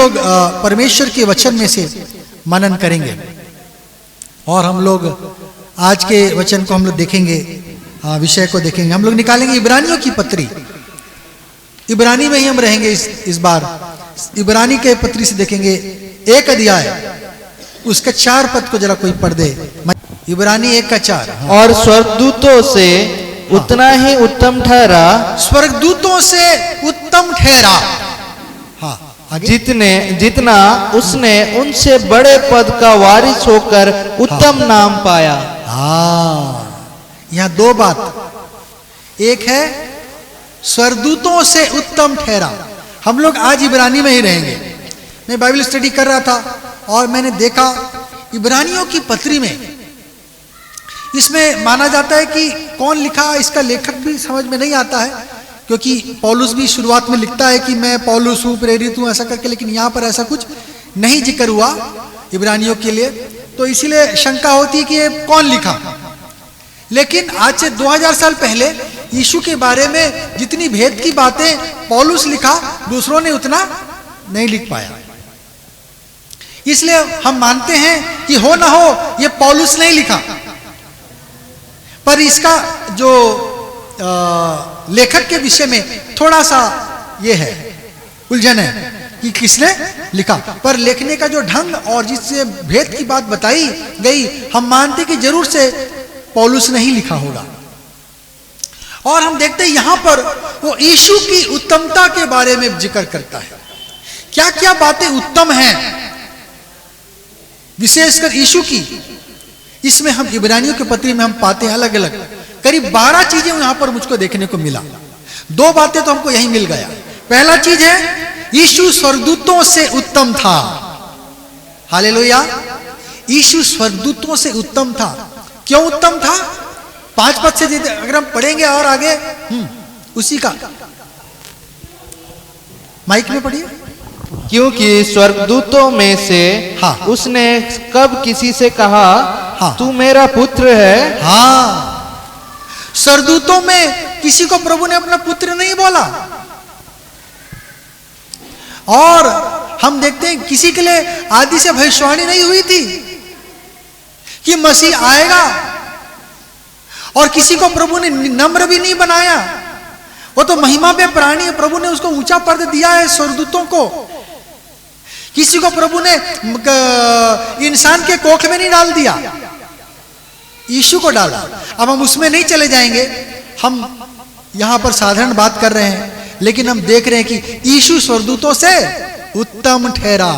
लोग परमेश्वर के वचन में से मनन करेंगे और हम लोग आज के वचन को हम लोग देखेंगे, विषय को देखेंगे। हम लोग निकालेंगे इब्रानियों की पत्री। इब्रानी में ही हम रहेंगे इस बार। इब्रानी के पत्री से देखेंगे 1 अध्याय, उसका 4 पद को जरा कोई पढ़ दे। इब्रानी 1:4। और स्वर्गदूतों से उतना ही उत्तम ठहरा, स्वर्गदूतों से उत्तम ठहरा। हाँ, आगे। जितना उसने उनसे बड़े पद का वारिस होकर उत्तम नाम पाया। हाँ, यहां 2 बात। एक है स्वर्गदूतों से उत्तम ठहरा। हम लोग आज इब्रानी में ही रहेंगे। मैं बाइबल स्टडी कर रहा था और मैंने देखा इब्रानियों की पत्री में, इसमें माना जाता है कि कौन लिखा, इसका लेखक भी समझ में नहीं आता है, क्योंकि पौलुस भी शुरुआत में लिखता है कि मैं पौलुस हूं, प्रेरित हूं, ऐसा करके, लेकिन यहां पर ऐसा कुछ नहीं जिक्र हुआ इब्रानियों के लिए। तो इसीलिए शंका होती है कि ये कौन लिखा। लेकिन आज से 2000 साल पहले यीशु के बारे में जितनी भेद की बातें पौलुस लिखा, दूसरों ने उतना नहीं लिख पाया। इसलिए हम मानते हैं कि हो ना हो ये पौलुस नहीं लिखा, पर इसका जो लेखक के विषय में थोड़ा सा ये है, उलझन है कि किसने लिखा। पर लिखने का जो ढंग और जिससे भेद की बात बताई गई, हम मानते कि जरूर से पौलुस नहीं लिखा होगा। और हम देखते हैं यहां पर वो यीशु की उत्तमता के बारे में जिक्र करता है। क्या क्या बातें उत्तम हैं, विशेषकर यीशु की, इसमें हम इब्रानियों के पत्री में हम पाते हैं अलग अलग करीब 12 चीजें यहां पर मुझको देखने को मिला। 2 बातें तो हमको यही मिल गया। पहला चीज है यीशु स्वर्गदूतों से उत्तम था। हालेलुया। यीशु स्वर्गदूतों से उत्तम था। क्यों उत्तम था? 5 पद से अगर हम पढ़ेंगे और आगे उसी का माइक में पढ़िए। क्योंकि स्वर्गदूतों में से उसने कब किसी से कहा, तू मेरा पुत्र है। हाँ, स्वर्गदूतों में किसी को प्रभु ने अपना पुत्र नहीं बोला। और हम देखते हैं किसी के लिए आदि से भविष्यवाणी नहीं हुई थी कि मसीह आएगा, और किसी को प्रभु ने नम्र भी नहीं बनाया। वो तो महिमा में प्राणी है, प्रभु ने उसको ऊंचा पद दिया है स्वर्गदूतों को। किसी को प्रभु ने इंसान के कोख में नहीं डाल दिया, यीशु को डाला। अब हम उसमें नहीं चले जाएंगे, हम यहां पर साधारण बात कर रहे हैं, लेकिन हम देख रहे हैं कि यीशु स्वर्गदूतों से उत्तम ठहरा।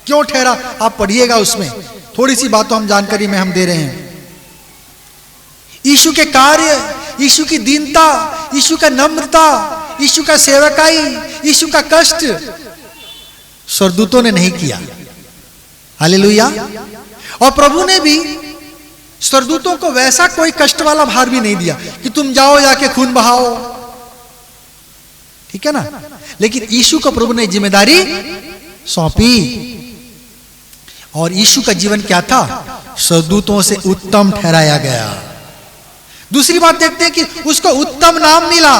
क्यों ठहरा? आप पढ़िएगा, उसमें थोड़ी सी बातों हम जानकारी में हम दे रहे हैं। यीशु के कार्य, यीशु की दीनता, यीशु का नम्रता, यीशु का सेवकाई, यीशु का कष्ट स्वर्गदूतों ने नहीं किया। हालेलुया। और प्रभु ने भी स्वर्गदूतों को वैसा कोई कष्ट वाला भार भी नहीं दिया कि तुम जाओ जाके खून बहाओ, ठीक है ना। लेकिन यीशु को प्रभु ने जिम्मेदारी सौंपी, और यीशु का जीवन क्या था? स्वर्गदूतों से उत्तम ठहराया गया। दूसरी बात देखते हैं कि उसको उत्तम नाम मिला।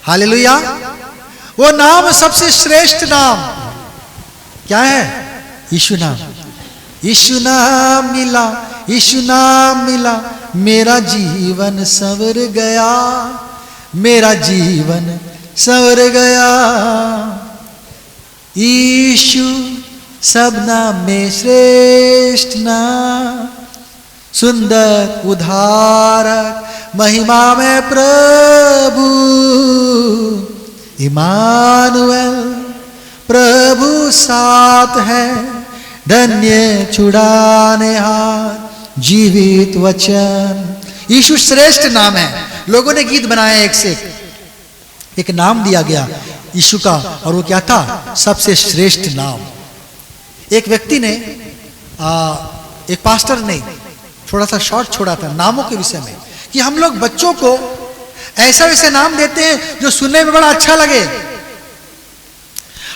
हालेलुया। वो नाम सबसे श्रेष्ठ नाम क्या है? यीशु नाम। यीशु नाम मिला, यीशु नाम मिला, मेरा जीवन संवर गया, मेरा जीवन संवर गया। यीशु सब नाम में श्रेष्ठ नाम, सुंदर उद्धारक, महिमा में प्रभु, इमानुएल प्रभु साथ है, धन्य छुड़ाने हाथ, जीवित वचन। यीशु श्रेष्ठ नाम है। लोगों ने गीत बनाया एक से एक नाम दिया गया यीशु का, और वो क्या था? सबसे श्रेष्ठ नाम। एक व्यक्ति ने एक पास्टर ने थोड़ा सा शॉर्ट छोड़ा था नामों के विषय में, कि हम लोग बच्चों को ऐसा वैसे नाम देते हैं जो सुनने में बड़ा अच्छा लगे।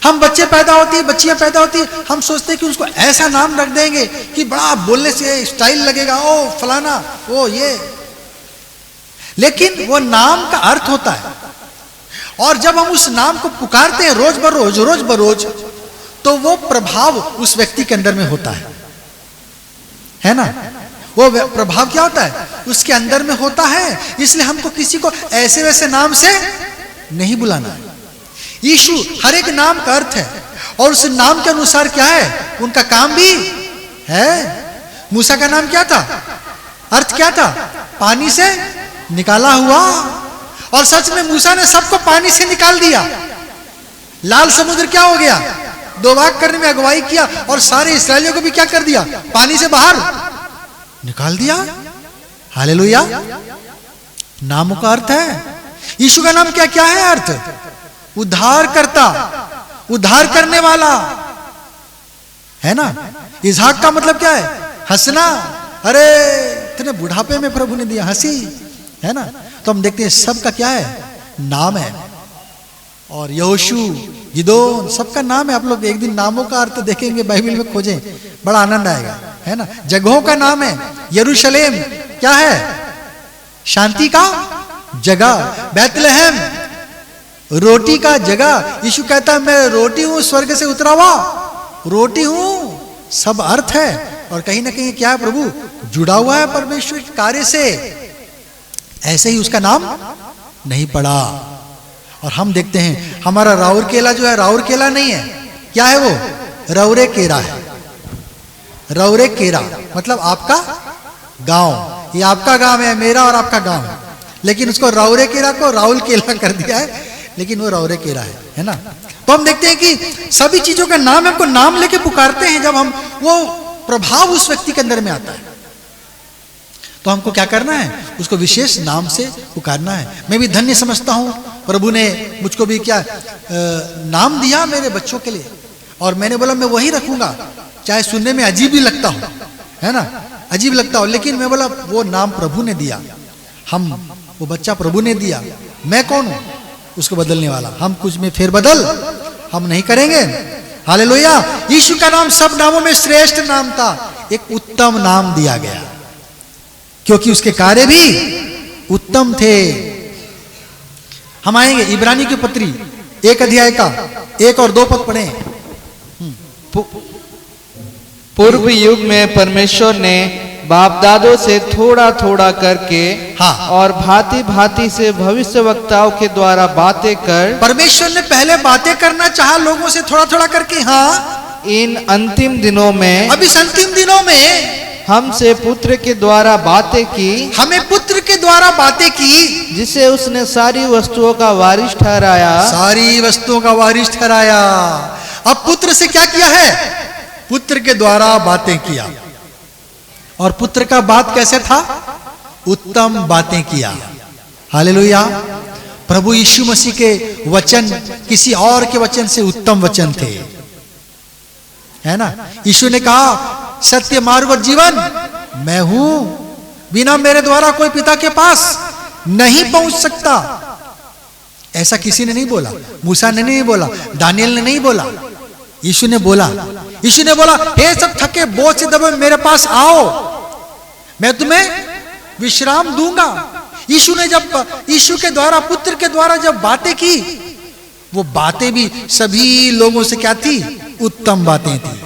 हम बच्चे पैदा होती है, बच्चियां पैदा होती है, हम सोचते हैं कि उसको ऐसा नाम रख देंगे कि बड़ा बोलने से स्टाइल लगेगा, ओ फलाना, ओ ये। लेकिन वो नाम का अर्थ होता है, और जब हम उस नाम को पुकारते हैं रोज बरोज, तो वो प्रभाव उस व्यक्ति के अंदर में होता है ना। वो प्रभाव क्या होता है, उसके अंदर में होता है। इसलिए हमको किसी को ऐसे वैसे नाम से नहीं बुलाना है। यीशु हर एक नाम का अर्थ है, और उस नाम के अनुसार क्या है, उनका काम भी है। मूसा का नाम क्या था, अर्थ क्या था, पानी से निकाला हुआ। और सच में मूसा ने सबको पानी से निकाल दिया। लाल समुद्र क्या हो गया, दो भाग करने में अगुवाई किया, और सारे इस्राएलियों को भी क्या कर दिया, पानी से बाहर निकाल दिया। हालेलुया। नामों का अर्थ है। यीशु का नाम क्या क्या है अर्थ, उद्धार करता, उद्धार करने वाला, है ना। इसहाक का मतलब क्या है, हंसना। अरे इतने बुढ़ापे में प्रभु ने दिया हंसी, है ना। तो हम देखते हैं सबका क्या है, नाम है। और यहोशू, गिदोन, सबका नाम है। आप लोग एक दिन नामों का अर्थ देखेंगे, बाइबल में खोजें, बड़ा आनंद आएगा, है ना। जगहों का नाम है। यरूशलेम क्या है, शांति का जगह। बैतलहम रोटी का जगह। यीशु कहता है मैं रोटी हूं, स्वर्ग से उतरा हुआ रोटी हूं। सब अर्थ है, और कहीं ना कहीं क्या है, प्रभु जुड़ा हुआ है परमेश्वर के कार्य से। ऐसे ही उसका नाम नहीं पड़ा। और हम देखते हैं हमारा राउरकेला जो है, राउरकेला नहीं है, क्या है वो, रौरे केरा है। रौरे केरा मतलब आपका गांव। ये आपका गांव है, मेरा और आपका गांव है, लेकिन उसको रौरे केरा को राउल केला कर दिया है, लेकिन वो रौरे केरा है ना। तो हम देखते हैं कि सभी चीजों का नाम हमको नाम लेके पुकारते हैं। जब हम वो प्रभाव उस व्यक्ति के अंदर में आता है, तो हमको क्या करना है, उसको विशेष नाम से पुकारना है। मैं भी धन्य समझता हूं, प्रभु ने मुझको भी क्या नाम दिया मेरे बच्चों के लिए, और मैंने बोला मैं वही रखूंगा, चाहे सुनने में अजीब ही लगता हो, है ना, अजीब लगता हो, लेकिन मैं बोला वो नाम प्रभु ने दिया, हम वो बच्चा प्रभु ने दिया, मैं कौन हूं उसको बदलने वाला। हम कुछ में फेरबदल हम नहीं करेंगे। हालेलुया। यीशु का नाम सब नामों में श्रेष्ठ नाम था, एक उत्तम नाम दिया गया, क्योंकि उसके कार्य भी उत्तम थे। हम आएंगे इब्रानी की पत्री 1 अध्याय का 1 और 2 पद पढ़े। पूर्व युग में परमेश्वर ने बाप दादों से थोड़ा थोड़ा करके, हाँ, और भांति भांति से भविष्य वक्ताओं के द्वारा बातें कर, परमेश्वर ने पहले बातें करना चाहा लोगों से थोड़ा थोड़ा करके, हाँ, इन अंतिम दिनों में, अब इस अंतिम दिनों में हमसे पुत्र के द्वारा बातें की, हमें पुत्र के द्वारा बातें की, जिसे उसने सारी वस्तुओं का वारिस ठहराया, सारी वस्तुओं का वारिस ठहराया। अब पुत्र से क्या किया है, पुत्र के द्वारा बातें किया। और पुत्र का बात कैसे था, उत्तम बातें किया। हालेलुया। प्रभु यीशु मसीह के वचन किसी और के वचन से उत्तम वचन थे, है ना। यीशु ने कहा सत्य मार्ग और जीवन मैं हूं, बिना मेरे द्वारा कोई पिता के पास नहीं पहुंच सकता। ऐसा किसी ने नहीं बोला, मूसा ने नहीं बोला, दानियल ने नहीं बोला, यीशु ने बोला। यीशु ने बोला हे सब थके बोझ से दबे मेरे पास आओ, मैं तुम्हें विश्राम दूंगा। यीशु ने जब यीशु के द्वारा, पुत्र के द्वारा जब बातें की, वो बातें भी सभी लोगों से क्या थी, उत्तम बातें थी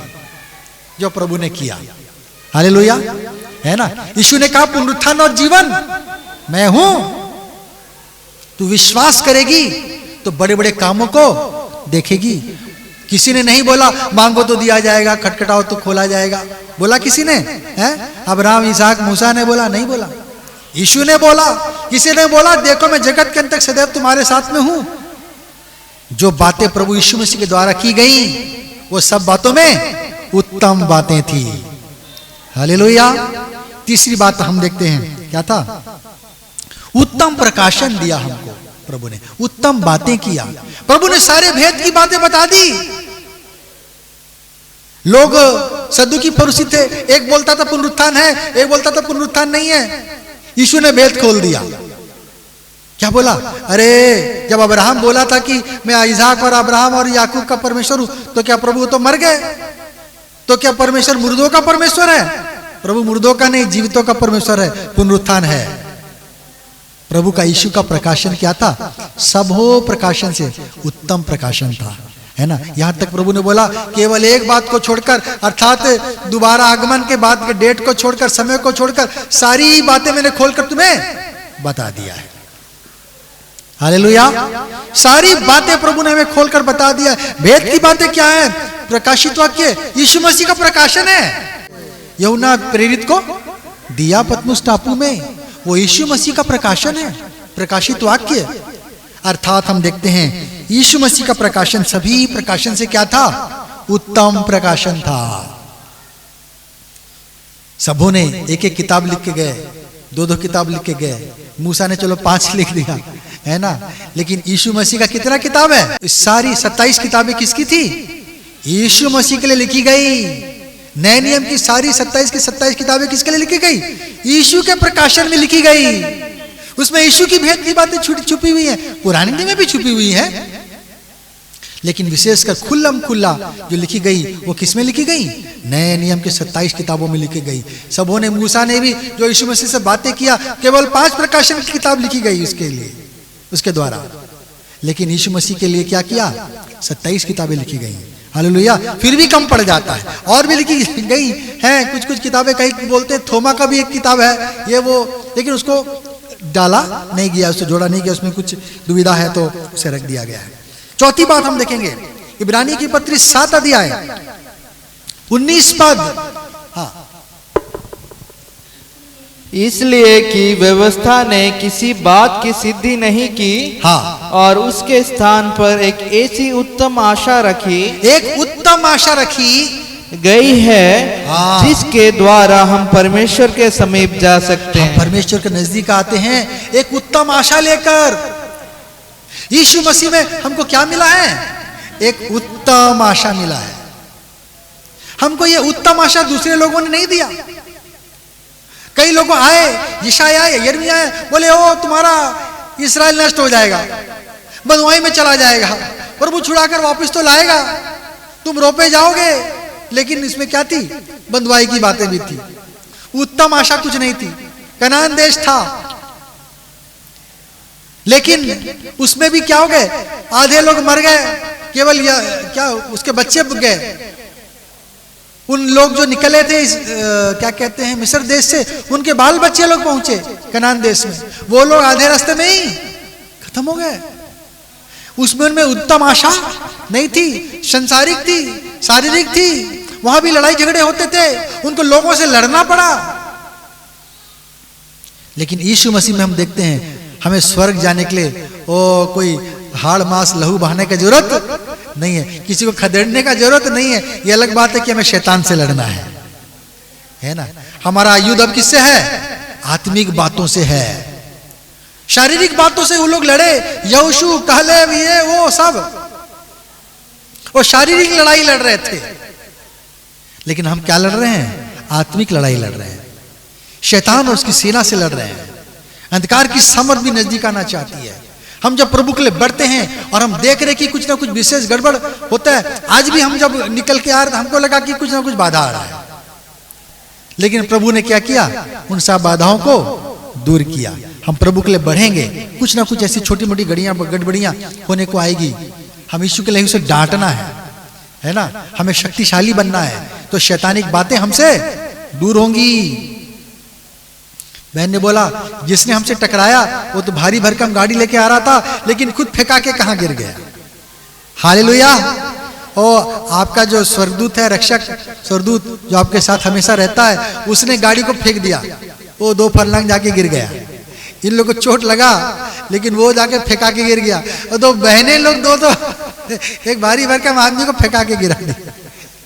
जो प्रभु ने किया। हालेलुया, है ना। यीशु ने कहा पुनरुत्थान और जीवन मैं हूं, तू विश्वास करेगी तो बड़े बड़े कामों को देखेगी। किसी ने नहीं बोला मांगो तो दिया जाएगा, खटखटाओ तो खोला जाएगा, बोला किसी ने, हैं? अब्राहम, इसहाक, मूसा ने बोला, नहीं बोला। यीशु ने बोला। किसी ने बोला देखो मैं जगत के अंत तक सदैव तुम्हारे साथ में हूं। जो बातें प्रभु यीशु मसीह के द्वारा की गई, वो सब बातों में उत्तम बातें थी। हालेलुया। तीसरी बात हम देखते हैं, क्या था, उत्तम प्रकाशन दिया हमको प्रभु ने, उत्तम बातें किया। प्रभु ने सारे भेद की बातें बता दी। लोग सद्दुकी फरीसी थे, एक बोलता था पुनरुत्थान है, एक बोलता था पुनरुत्थान नहीं है। यीशु ने भेद खोल दिया। क्या बोला, अरे जब अब्राहम बोला था कि मैं इसहाक और अब्राहम और याकूब का परमेश्वर हूं, तो क्या प्रभु तो मर गए? तो क्या परमेश्वर मुर्दों का परमेश्वर है? प्रभु मुर्दों का नहीं, जीवितों का परमेश्वर है, पुनरुत्थान है। प्रभु का यीशु का प्रकाशन क्या था? सबो प्रकाशन से उत्तम प्रकाशन था, है ना। यहां तक प्रभु ने बोला केवल एक बात को छोड़कर, अर्थात दोबारा आगमन के बाद के डेट को छोड़कर, समय को छोड़कर सारी बातें मैंने खोलकर तुम्हें बता दिया है। हालेलुया। सारी बातें प्रभु ने हमें खोलकर बता दिया है। भेद की बातें क्या है? प्रकाशित वाक्य यीशु मसीह का प्रकाशन है। यूहन्ना प्रेरित को दिया पतमुस टापू में, वो यीशु मसीह का प्रकाशन है, प्रकाशित वाक्य। अर्थात हम देखते हैं यीशु मसीह का प्रकाशन सभी प्रकाशन से क्या था? उत्तम प्रकाशन था। सबों ने एक एक किताब लिख के गए, दो दो किताब लिख के गए। मूसा ने चलो 5 लिख दिया, है ना, लेकिन यीशु मसीह का कितना किताब है? सारी 27 किताबें किसकी थी? यीशु मसीह के लिए लिखी गई। नए नियम की सारी 27 की 27 किताबें किसके लिए लिखी गई? यीशु के प्रकाशन में लिखी गई। उसमें यीशु की भेद की बातें छुपी हुई हैं, पुराने नियम में भी छुपी हुई हैं, लेकिन विशेषकर खुल्लम खुल्ला जो लिखी गई वो किसमें लिखी गई? नए नियम के 27 किताबों में लिखी गई। सबों ने, मूसा ने भी जो यीशु मसीह से बातें किया, केवल 5 प्रकाशन की किताब लिखी गई उसके लिए, उसके द्वारा। लेकिन यीशु मसीह के लिए क्या किया? 27 किताबें लिखी गई। हालेलुया। फिर भी कम पड़ जाता है, और भी लिखी गई हैं कुछ कुछ किताबें। कहीं बोलते हैं थोमा का भी एक किताब है ये वो, लेकिन उसको डाला नहीं गया, उससे जोड़ा नहीं गया, उसमें कुछ दुविधा है तो उसे रख दिया गया है। चौथी बात हम देखेंगे इब्रानी की पत्री 7 अध्याय 19 पद। हाँ, इसलिए कि व्यवस्था ने किसी बात की सिद्धि नहीं की, हाँ, और उसके स्थान पर एक ऐसी उत्तम आशा रखी, एक उत्तम आशा रखी गई है, हाँ, जिसके द्वारा हम परमेश्वर के समीप जा सकते हैं। परमेश्वर के नजदीक आते हैं एक उत्तम आशा लेकर। यीशु मसीह में हमको क्या मिला है? एक उत्तम आशा मिला है। हमको ये उत्तम आशा दूसरे लोगों ने नहीं दिया। कई लोग आए, यशायाह आए, यिर्मयाह आए, बोले ओ तुम्हारा इस्राएल नष्ट हो जाएगा, बंधुआई में चला जाएगा, प्रभु छुड़ाकर वापस तो लाएगा, तुम रोपे जाओगे। लेकिन इसमें क्या थी? बंधुआई की बातें भी थी, उत्तम आशा कुछ नहीं थी। कनान देश था, लेकिन उसमें भी क्या हो गए? आधे लोग मर गए, केवल क्या उसके बच्चे गए। उन लोग जो निकले थे क्या कहते हैं मिस्र देश से, उनके बाल बच्चे लोग पहुंचे कनान देश में, वो लोग आधे रास्ते में ही खत्म हो गए। उसमें उनमें उत्तम आशा नहीं थी, संसारिक थी, शारीरिक थी। वहां भी लड़ाई झगड़े होते थे, उनको लोगों से लड़ना पड़ा। लेकिन यीशु मसीह में हम देखते हैं हमें स्वर्ग जाने के लिए ओ कोई हाड़ मांस लहू बहाने की जरूरत नहीं है, किसी को खदेड़ने का जरूरत नहीं है। ये अलग बात है कि हमें शैतान से लड़ना है ना। हमारा युद्ध अब किससे है? आत्मिक बातों से है। शारीरिक बातों से वो लोग लड़े, यहोशू कहलेब ये वो सब, वो शारीरिक लड़ाई लड़ रहे थे। लेकिन हम क्या लड़ रहे हैं? आत्मिक लड़ाई लड़ रहे हैं। शैतान और उसकी सेना से लड़ रहे हैं। अंधकार की सामर्थ भी नजदीक आना चाहती है। हम जब प्रभु के लिए बढ़ते हैं और हम देख रहे कि कुछ ना कुछ विशेष गड़बड़ होता है। आज भी हम जब निकल के आ रहे हमको लगा कि कुछ ना कुछ बाधा आ रहा है, लेकिन प्रभु ने क्या किया? उन सब बाधाओं को दूर किया। हम प्रभु के लिए बढ़ेंगे, कुछ ना कुछ ऐसी छोटी मोटी गड़बड़ियां होने को आएगी। हम यीशु के लिए उसे डांटना है ना, हमें शक्तिशाली बनना है, तो शैतानिक बातें हमसे दूर होंगी। बहन ने बोला जिसने हमसे टकराया वो तो भारी भरकम गाड़ी लेके आ रहा था, लेकिन खुद फेंका के कहां गिर गया। हालेलुया। और आपका जो स्वर्गदूत है, रक्षक स्वर्गदूत जो आपके साथ हमेशा रहता है, उसने गाड़ी को फेंक दिया, वो 2 फरलांग जाके गिर गया। इन लोगों को चोट लगा, लेकिन वो जाके फेंका के गिर गया। और 2 बहनें लोग दो एक भारी भरकम आदमी को फेंका के गिरा दिया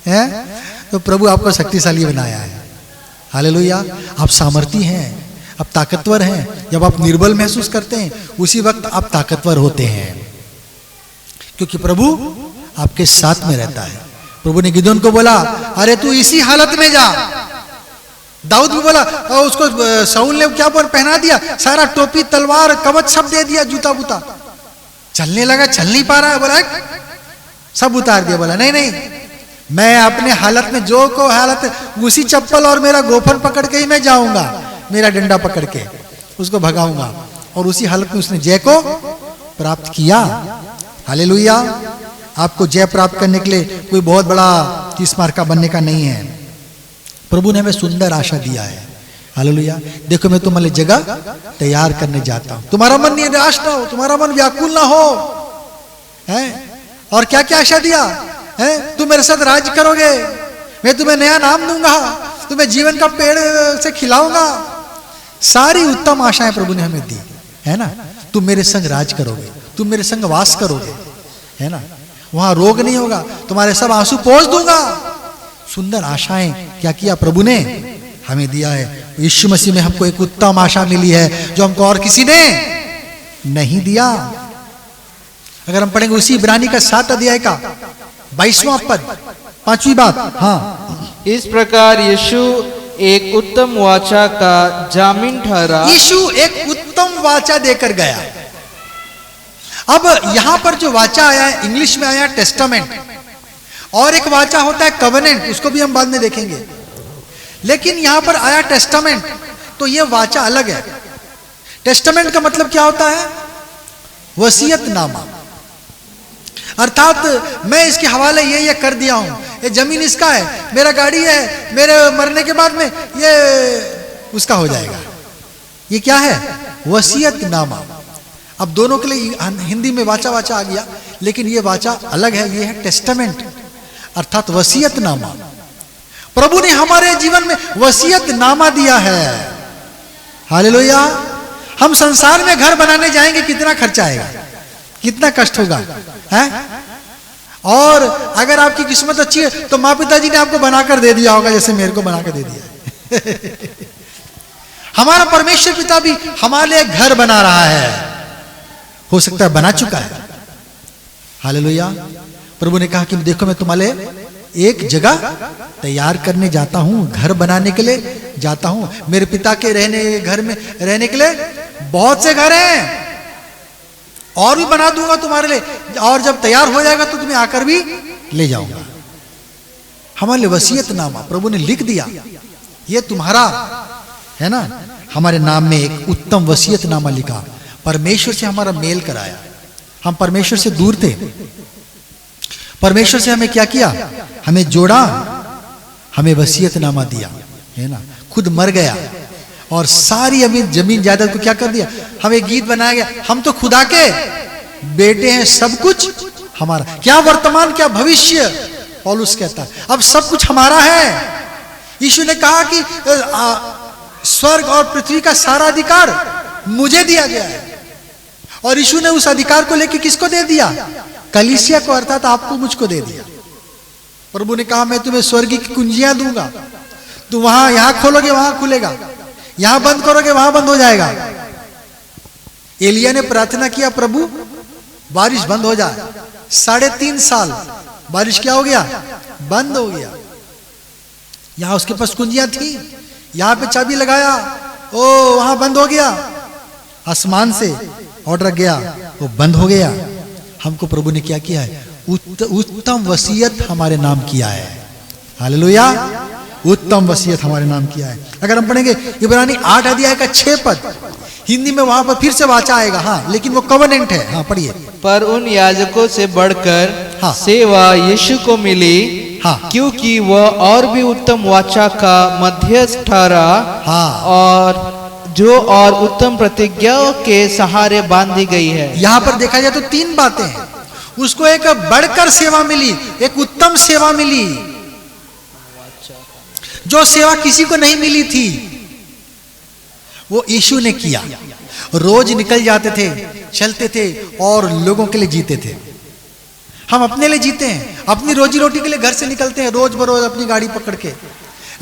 है। तो प्रभु आपको शक्तिशाली बनाया है। हालेलुया। आप सामर्थी हैं, आप ताकतवर हैं। जब आप निर्बल महसूस करते हैं उसी वक्त आप ताकतवर होते हैं, क्योंकि प्रभु आपके साथ में रहता है। प्रभु ने गिदोन को बोला अरे तू इसी हालत में जा। दाऊद भी बोला, और उसको शाऊल ने क्या पहना दिया? सारा टोपी तलवार कवच सब दे दिया, जूता बूता। चलने लगा, चल नहीं पा रहा है, बोला सब उतार दिया। बोला नहीं नहीं, मैं अपने हालत में जो को हालत है उसी चप्पल और मेरा गोफन पकड़ के ही मैं जाऊंगा, मेरा डंडा पकड़ के उसको भगाऊंगा। और उसी हालत में उसने जय को प्राप्त किया। हालेलुया। आपको जय प्राप्त करने के लिए कोई बहुत बड़ा 30 मार्का बनने का नहीं है। प्रभु ने हमें सुंदर आशा दिया है। हालेलुया। देखो मैं तुम्हारे जगह तैयार करने जाता हूं। तुम्हारा मन निराश ना हो, तुम्हारा मन व्याकुल ना हो, है? और क्या क्या आशा दिया है? तुम मेरे साथ राज्य करोगे, मैं तुम्हें नया नाम दूंगा, तुम्हें जीवन का पेड़ से खिलाऊंगा। सारी उत्तम आशाएं प्रभु ने हमें दी, है ना। तुम मेरे संग राज करोगे, तुम मेरे संग वास करोगे, है ना। वहां रोग नहीं होगा, तुम्हारे सब आंसू पोंछ दूंगा। सुंदर आशाएं क्या किया प्रभु ने हमें दिया है। यीशु मसीह में हमको एक उत्तम आशा मिली है जो हमको और किसी ने नहीं दिया। अगर हम पढ़ेंगे उसी इब्रानी का 7 अध्याय का 22वां पद, 5वीं बात। हाँ, इस प्रकार यीशु एक उत्तम वाचा का जामीन ठहरा। यीशु एक उत्तम वाचा देकर गया। अब यहां पर जो वाचा आया है इंग्लिश में आया टेस्टामेंट, और एक वाचा होता है कवेनेंट, उसको भी हम बाद में देखेंगे। लेकिन यहां पर आया टेस्टामेंट, तो यह वाचा अलग है। टेस्टामेंट का मतलब क्या होता है? वसीयतनामा। अर्थात मैं इसके हवाले ये कर दिया हूं, ये जमीन इसका है, मेरा गाड़ी है, मेरे मरने के बाद में ये उसका हो जाएगा। ये क्या है? वसीयतनामा। अब दोनों के लिए हिंदी में वाचा वाचा आ गया, लेकिन ये वाचा अलग है, ये है टेस्टामेंट अर्थात वसीयतनामा। प्रभु ने हमारे जीवन में वसीयतनामा दिया है। हालेलुया। हम संसार में घर बनाने जाएंगे, कितना खर्चा आएगा, कितना कष्ट होगा, है? और अगर आपकी किस्मत अच्छी है तो माँ पिताजी ने आपको बनाकर दे दिया होगा, जैसे मेरे को बनाकर दे दिया। हमारा परमेश्वर पिता भी हमारे लिए घर बना रहा है, हो सकता है बना चुका है। हालेलुया। प्रभु ने कहा कि देखो मैं तुम्हारे एक जगह तैयार करने जाता हूं, घर बनाने के लिए जाता हूं। मेरे पिता के घर में रहने के लिए बहुत से घर हैं, और भी बना दूंगा तुम्हारे लिए, और जब तैयार हो जाएगा तो तुम्हें आकर भी ले जाऊंगा। हमारे लिए वसीयतनामा प्रभु ने लिख दिया, ये तुम्हारा है ना। हमारे नाम में एक उत्तम वसीयतनामा लिखा, परमेश्वर से हमारा मेल कराया। हम परमेश्वर से दूर थे, परमेश्वर से हमें क्या किया? हमें जोड़ा, हमें वसीयतनामा दिया, है ना। खुद मर गया और सारी हमें जमीन जायदाद को क्या कर दिया? हमें गीत बनाया गया, हम तो खुदा के बेटे हैं, सब कुछ हमारा, क्या वर्तमान क्या भविष्य। पौलुस कहता है अब सब कुछ हमारा है। यीशु ने कहा कि स्वर्ग और पृथ्वी का सारा अधिकार मुझे दिया गया है, और यीशु ने उस अधिकार को लेकर किसको दे दिया? कलीसिया को, अर्थात आपको मुझको दे दिया। प्रभु ने कहा मैं तुम्हें स्वर्ग की कुंजियां दूंगा, तुम वहां यहां खोलोगे वहां खुलेगा, यहां बंद करोगे वहां बंद हो जाएगा। एलिया ने प्रार्थना किया प्रभु बारिश बंद हो जाए, 3.5 साल बारिश क्या हो गया? बंद हो गया। यहां उसके पास कुंजियां थी, यहां पे चाबी लगाया, ओ वहां बंद हो गया। आसमान से ऑर्डर गया, वो बंद हो गया। हमको प्रभु ने क्या किया है? उत्तम वसीयत हमारे नाम किया है। हालेलुया। उत्तम वसीयत हमारे नाम किया है। अगर हम पढ़ेंगे इब्रानी 8 अध्याय का 6 पद, हिंदी में वहां पर फिर से वाचा आएगा, हाँ, लेकिन वो कवेनेंट है। हाँ पढ़िए। पर उन याजकों से बढ़कर हाँ, सेवा यीशु को मिली, हाँ, क्योंकि वह और भी उत्तम वाचा का मध्यस्थ ठहरा, हाँ, और जो और उत्तम प्रतिज्ञाओं के सहारे बांधी गई है। यहां पर देखा जाए तो 3 बातें हैं। उसको एक बढ़कर सेवा मिली, एक उत्तम सेवा मिली, जो सेवा किसी को नहीं मिली थी वो यीशु ने किया। रोज निकल जाते थे, चलते थे और लोगों के लिए जीते थे। हम अपने लिए जीते हैं, अपनी रोजी रोटी के लिए घर से निकलते हैं रोज बरोज अपनी गाड़ी पकड़ के,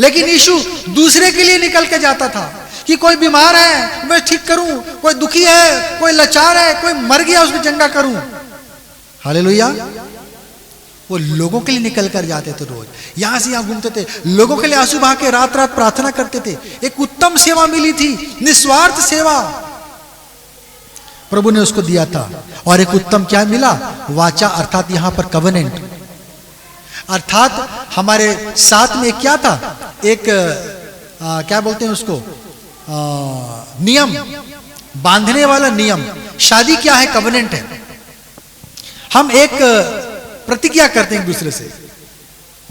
लेकिन यीशु दूसरे के लिए निकल के जाता था कि कोई बीमार है मैं ठीक करूं, कोई दुखी है, कोई लाचार है, कोई मर गया उसको चंगा करूं। हालेलुया। वो लोगों के लिए निकल कर जाते थे, रोज यहां से यहां घूमते थे, लोगों के लिए आंसू बहा के रात रात प्रार्थना करते थे। एक उत्तम सेवा मिली थी, निस्वार्थ सेवा प्रभु ने उसको दिया था। और एक उत्तम क्या मिला? वाचा, अर्थात यहां पर कवेनेंट, अर्थात हमारे साथ में क्या था? एक क्या बोलते हैं उसको? नियम, बांधने वाला नियम। शादी क्या है? कवेनेंट है। हम एक प्रतिज्ञा करते हैं एक दूसरे से,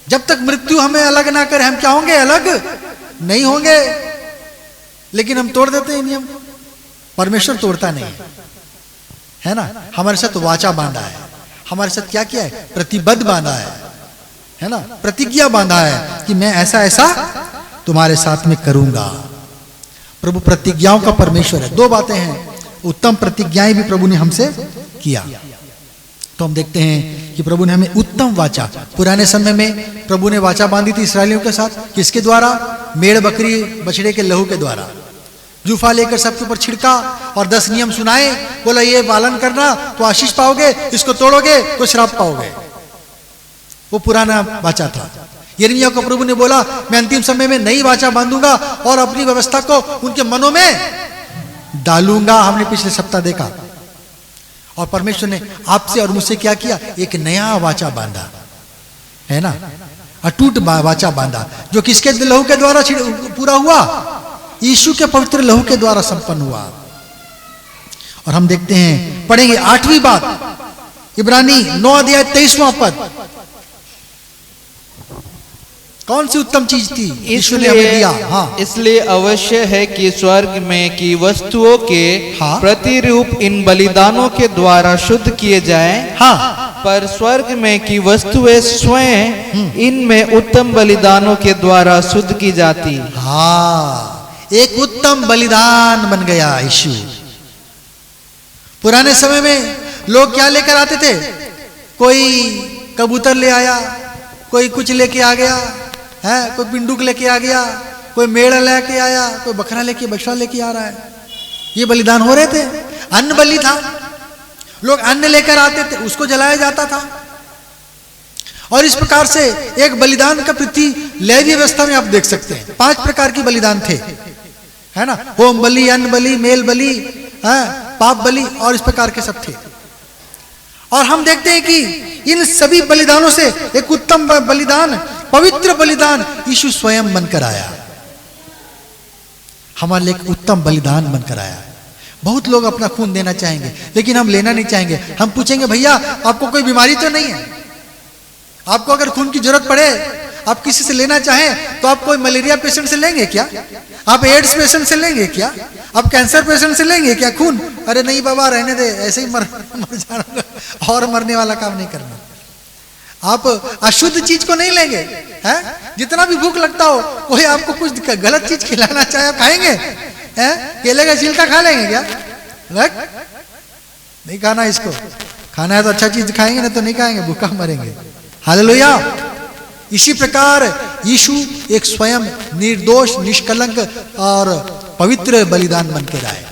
जब तक मृत्यु हमें अलग ना करे हम क्या होंगे? अलग नहीं होंगे। लेकिन हम तोड़ देते हैं नियम। परमेश्वर तोड़ता नहीं है ना। हमारे साथ वाचा बांधा है, हमारे साथ क्या किया है? प्रतिबद्ध बांधा है ना, प्रतिज्ञा बांधा है कि मैं ऐसा ऐसा तुम्हारे साथ में करूंगा। प्रभु प्रतिज्ञाओं का परमेश्वर है। दो बातें हैं, उत्तम प्रतिज्ञाएं भी प्रभु ने हमसे किया। तो हम देखते हैं कि प्रभु ने हमें उत्तम वाचा, पुराने समय में प्रभु ने वाचा बांधी थी इस्राएलियों के साथ। किसके द्वारा? मेड़ बकरी बछड़े के लहू के द्वारा। जूफा लेकर सबके ऊपर छिड़का और 10 नियम सुनाए, बोला ये पालन करना तो आशीष पाओगे, इसको तोड़ोगे तो श्राप पाओगे। वो पुराना वाचा था। यिर्मयाह को प्रभु ने बोला मैं अंतिम समय में नई वाचा बांधूंगा और अपनी व्यवस्था को उनके मनों में डालूंगा। हमने पिछले सप्ताह देखा। और परमेश्वर ने आपसे और मुझसे क्या किया? एक नया वाचा बांधा है ना, अटूट वाचा बांधा, जो किसके लहू के द्वारा पूरा हुआ? यीशु के पवित्र लहू के द्वारा संपन्न हुआ। और हम देखते हैं, पढ़ेंगे 8वीं बात, इब्रानी 9 अध्याय 23वां पद। कौन सी उत्तम चीज थी यीशु ने हमें दिया? हाँ, इसलिए अवश्य है कि स्वर्ग में की वस्तुओं के प्रतिरूप इन बलिदानों के द्वारा शुद्ध किए जाएं। हाँ, पर स्वर्ग में की वस्तुएं स्वयं इनमें उत्तम बलिदानों के द्वारा शुद्ध की जाती। हाँ, एक उत्तम बलिदान बन गया यीशु। पुराने समय में लोग क्या लेकर आते थे? कोई कबूतर ले आया, कोई कुछ लेके आ गया है, कोई पिंडुक लेके आ गया, कोई मेढ़ लेके आया, कोई बकरा लेके आ रहा है। ये बलिदान हो रहे थे। अन्न बलि था, लोग अन्न लेकर आते थे, उसको जलाया जाता था। और इस प्रकार से एक बलिदान का प्रति लेवी व्यवस्था में आप देख सकते हैं 5 प्रकार की बलिदान थे, है ना। होम बलि, अन्न बलि, मेल बलि, पाप बलि और इस प्रकार के सब थे। और हम देखते हैं कि इन सभी बलिदानों से एक उत्तम बलिदान, पवित्र बलिदान यीशु स्वयं बनकर आया, हमारे लिए एक उत्तम बलिदान बनकर आया। बहुत लोग अपना खून देना चाहेंगे लेकिन हम लेना नहीं चाहेंगे। हम पूछेंगे भैया आपको कोई बीमारी तो नहीं है? आपको अगर खून की जरूरत पड़े, आप किसी से लेना चाहें तो आप कोई मलेरिया पेशेंट से लेंगे क्या? आप एड्स पेशेंट से लेंगे क्या? आप कैंसर पेशेंट से लेंगे क्या खून? अरे नहीं बाबा, रहने दे, ऐसे ही मर जाना, और मरने वाला काम नहीं करना। आप अशुद्ध चीज को नहीं लेंगे, हैं? जितना भी भूख लगता हो, कोई आपको कुछ गलत चीज खिलाना चाहे आप खाएंगे? हैं? केले का छिलका खा लेंगे क्या? नहीं खाना, इसको खाना है तो अच्छा चीज खाएंगे, ना तो नहीं खाएंगे, भूखा मरेंगे। हालेलुया। इसी प्रकार यीशु एक स्वयं निर्दोष, निष्कलंक और पवित्र बलिदान बनकर आए।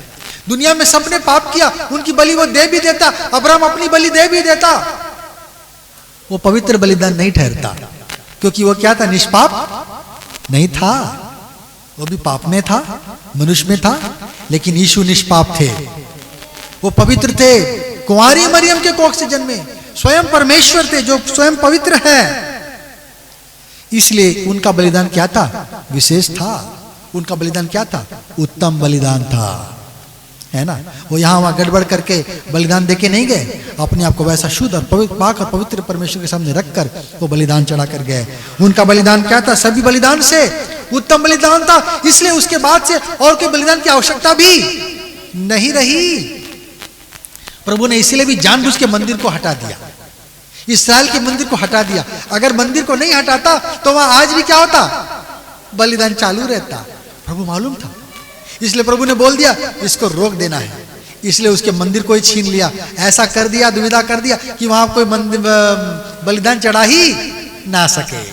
दुनिया में सबने पाप किया, उनकी बलि वो दे भी देता, अब्राहम अपनी बलि दे भी देता, वो पवित्र बलिदान नहीं ठहरता, क्योंकि वो क्या था? निष्पाप नहीं था। वो भी पाप में था, मनुष्य में था, लेकिन यीशु निष्पाप थे, वो पवित्र थे। कुंवारी मरियम के कोख से जन्मे, स्वयं परमेश्वर थे जो स्वयं पवित्र है। इसलिए उनका बलिदान क्या था? विशेष था। उनका बलिदान क्या था? उत्तम बलिदान था, है ना। वो यहां वहां गड़बड़ करके बलिदान देके नहीं गए, अपने आप को वैसा शुद्ध और पवित्र पाक और पवित्र परमेश्वर के सामने रखकर वो बलिदान चढ़ा कर गए। उनका बलिदान क्या था? सभी बलिदान से उत्तम बलिदान था। इसलिए उसके बाद से और कोई बलिदान की आवश्यकता भी नहीं रही। प्रभु ने इसलिए भी जानबूझ के मंदिर को हटा दिया, इस्राएल के मंदिर को हटा दिया। अगर मंदिर को नहीं हटाता तो वहां आज भी क्या होता? बलिदान चालू रहता। प्रभु मालूम था, इसलिए प्रभु ने बोल दिया इसको रोक देना है। इसलिए उसके मंदिर को ही छीन लिया, ऐसा कर दिया, दुविधा कर दिया कि वहां कोई मंदिर बलिदान चढ़ा ही ना सके,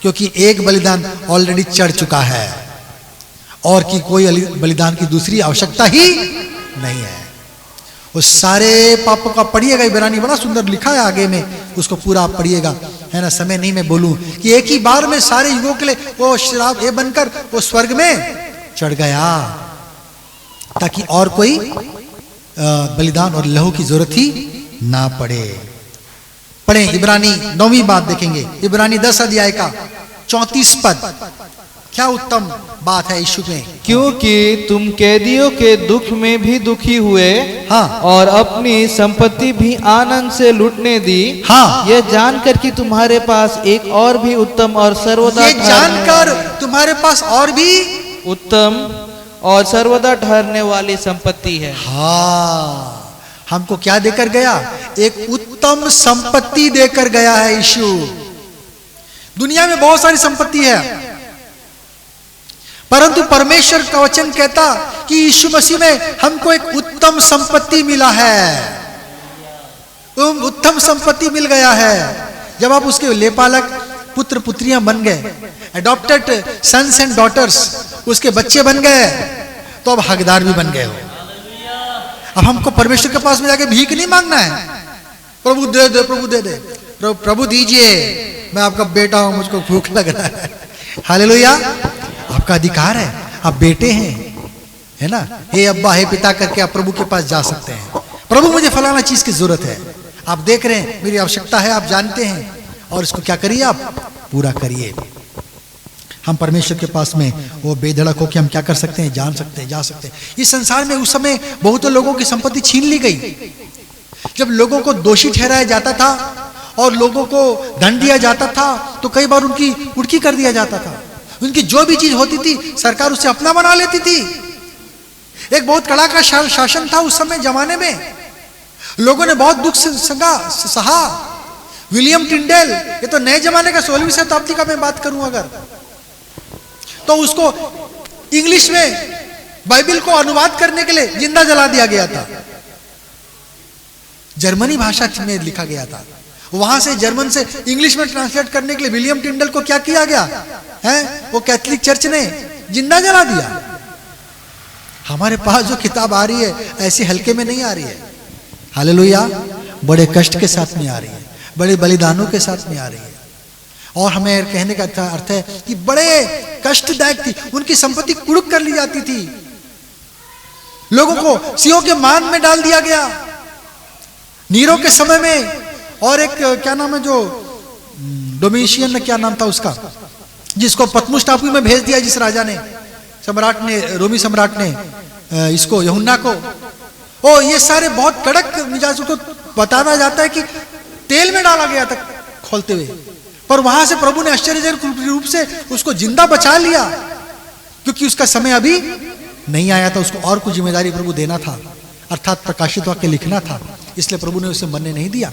क्योंकि एक बलिदान ऑलरेडी चढ़ चुका है और की कोई बलिदान की दूसरी आवश्यकता ही नहीं है। उस सारे पापों का पढ़िएगा, इब्रानी बड़ा सुंदर लिखा है आगे में, उसको पूरा आप पढ़िएगा, है ना। समय नहीं मैं बोलूं कि एक ही बार में सारे युगों के लिए वो श्राप ये बनकर वो स्वर्ग में चढ़ गया, ताकि और कोई बलिदान और लहू की जरूरत ही ना पड़े। पढ़े इब्रानी 9वीं बात देखेंगे, इब्रानी 10 अध्याय का 34 पद। क्या उत्तम बात है यीशु में। क्योंकि तुम कैदियों के दुख में भी दुखी हुए, हाँ, और अपनी संपत्ति भी आनंद से लूटने दी, हाँ, यह जानकर कि तुम्हारे पास एक और भी उत्तम और सर्वदा ये जानकर तुम्हारे पास और भी उत्तम और सर्वदा ठहरने वाली संपत्ति है। हाँ, हमको क्या देकर गया? एक उत्तम संपत्ति देकर गया है यीशु। दुनिया में बहुत सारी संपत्ति है, परंतु परमेश्वर का वचन कहता कि यीशु मसीह में हमको एक उत्तम संपत्ति मिला है, उत्तम संपत्ति मिल गया है। जब आप उसके लेपालक पुत्र पुत्रियां बन गए, अडॉप्टेड सन्स एंड डॉटर्स, उसके बच्चे बन गए, तो अब हकदार भी बन गए हो। अब हमको परमेश्वर के पास में जाके भीख नहीं मांगना है, प्रभु दे दे, प्रभु दे दे, प्रभु दीजिए, मैं आपका बेटा हूं, मुझको भूख लग रहा है। हालेलुया, आपका अधिकार है, आप बेटे हैं, है ना। हे अब्बा, हे पिता करके आप प्रभु के पास जा सकते हैं। प्रभु मुझे फलाना चीज की जरूरत है, आप देख रहे हैं मेरी आवश्यकता है, आप जानते हैं, और इसको क्या करिए, आप पूरा करिए। हम परमेश्वर के पास में वो बेधड़क हो कि हम क्या कर सकते हैं, जान सकते हैं, जा सकते हैं। इस संसार में उस समय बहुतों लोगों की संपत्ति छीन ली गई। जब लोगों को दोषी ठहराया जाता था और लोगों को दंड दिया जाता था, तो कई बार उनकी उड़की कर दिया जाता था। उनकी जो भी चीज होती थी सरकार उसे अपना बना लेती थी। एक बहुत कड़ा का शासन था उस समय जमाने में, लोगों ने बहुत दुख सहा। विलियम टिंडेल, ये तो नए जमाने का 16वीं शताब्दी का मैं बात करूं अगर, तो उसको इंग्लिश में बाइबल को अनुवाद करने के लिए जिंदा जला दिया गया था। जर्मनी भाषा में लिखा गया था, वहां से जर्मन से इंग्लिश में ट्रांसलेट करने के लिए विलियम टिंडल को क्या किया गया है, वो कैथोलिक चर्च ने जिंदा जला दिया। हमारे पास जो किताब आ रही है ऐसे हल्के में नहीं आ रही है, हालेलुया, बड़े कष्ट के साथ में आ रही है, बड़े बलिदानों के साथ में आ रही है। और हमें कहने का अर्थ है कि बड़े कष्टदायक थी, उनकी संपत्ति कुड़क कर ली जाती थी, लोगों को सिंहों के मान में डाल दिया गया। नीरो के समय में, और एक क्या नाम है जो डोमिशियन ने, क्या नाम था उसका, जिसको पतमुस टापू में भेज दिया, जिस राजा ने, सम्राट ने, रोमी सम्राट ने इसको, यूहन्ना को, ओ ये सारे बहुत कड़क मिजाज को बताया जाता है कि तेल में डाला गया था खोलते हुए, पर वहां से प्रभु ने आश्चर्यजनक रूप से उसको जिंदा बचा लिया, क्योंकि उसका समय अभी नहीं आया था, उसको और कुछ जिम्मेदारी प्रभु देना था, अर्थात प्रकाशित वाक्य लिखना था, इसलिए प्रभु ने उसे मरने नहीं दिया।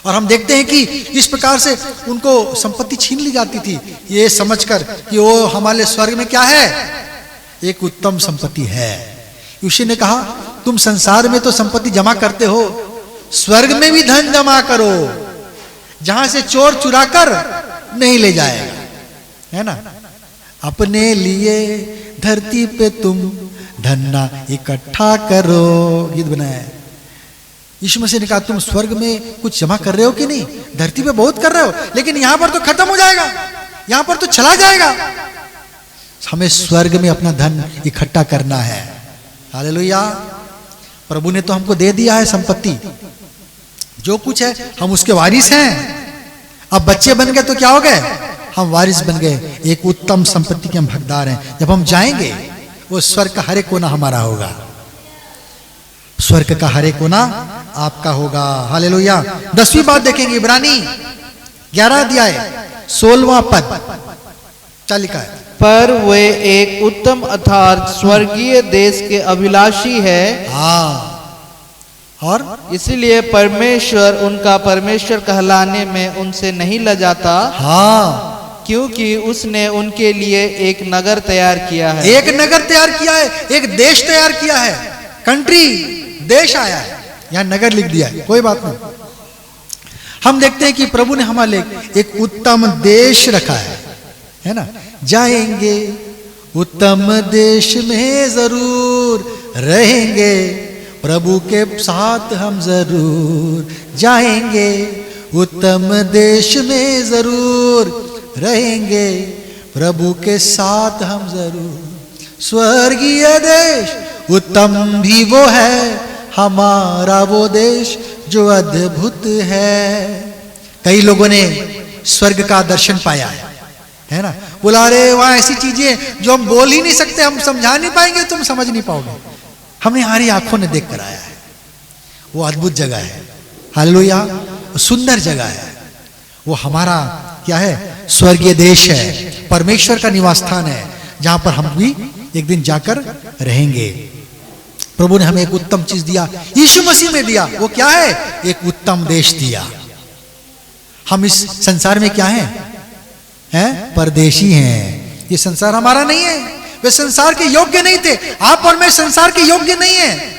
और हम देखते हैं कि इस प्रकार से उनको संपत्ति छीन ली जाती थी, ये समझकर कि वो हमारे स्वर्ग में क्या है, एक उत्तम संपत्ति है। यीशु ने कहा, तुम संसार में तो संपत्ति जमा करते हो, स्वर्ग में भी धन जमा करो, जहां से चोर चुरा कर नहीं ले जाएगा, है ना। अपने लिए धरती पे तुम धन्ना इकट्ठा करो, गीत बनाया। यीशु मसीह ने कहा, तुम स्वर्ग में कुछ जमा कर रहे हो कि नहीं, धरती पे बहुत कर रहे हो, लेकिन यहां पर तो खत्म हो जाएगा, यहां पर तो चला जाएगा, हमें स्वर्ग में अपना धन इकट्ठा करना है। हालेलुया, प्रभु ने तो हमको दे दिया है संपत्ति, जो कुछ है हम उसके वारिस हैं। अब बच्चे बन गए तो क्या हो गए, हम वारिस बन गए, एक उत्तम संपत्ति के हम हकदार हैं। जब हम जाएंगे वो स्वर्ग का हर एक कोना हमारा होगा, स्वर्ग का हर एक कोना आपका होगा। हालेलुया। 10वीं बात देखेंगे, इब्रानी 11 अध्याय 16वां पद, क्या लिखा है, पर वे एक उत्तम अर्थात स्वर्गीय देश के अभिलाषी है। हाँ, और इसीलिए परमेश्वर उनका परमेश्वर कहलाने में उनसे नहीं लजाता। हाँ, क्योंकि उसने उनके लिए एक नगर तैयार किया है। एक नगर तैयार किया है, एक देश तैयार किया है, कंट्री, देश आया है, यहां नगर लिख दिया है, कोई बात नहीं। हम देखते हैं कि प्रभु ने हमारे लिए एक उत्तम देश रखा है ना। जाएंगे उत्तम देश में जरूर रहेंगे, प्रभु के साथ हम जरूर जाएंगे, उत्तम देश में जरूर रहेंगे, प्रभु के साथ हम जरूर। स्वर्गीय देश उत्तम भी वो है, हमारा वो देश जो अद्भुत है। कई लोगों ने स्वर्ग का दर्शन पाया है, है ना। बोला अरे वहां ऐसी चीजें जो हम बोल ही नहीं सकते, हम समझा नहीं पाएंगे, तुम समझ नहीं पाओगे। हमने हमारी आंखों ने देख कर आया है। वो अद्भुत जगह है, हालेलुया, सुंदर जगह है। वो हमारा क्या है, स्वर्गीय देश है, परमेश्वर का निवास स्थान है, जहां पर हम भी एक दिन जाकर रहेंगे। प्रभु ने हमें एक उत्तम चीज दिया, यीशु मसीह में दिया। वो क्या है, एक उत्तम देश दिया। हम इस संसार में क्या हैं, हैं परदेशी हैं। ये संसार हमारा नहीं है, वे संसार के योग्य नहीं थे। आप और मैं संसार के योग्य नहीं है।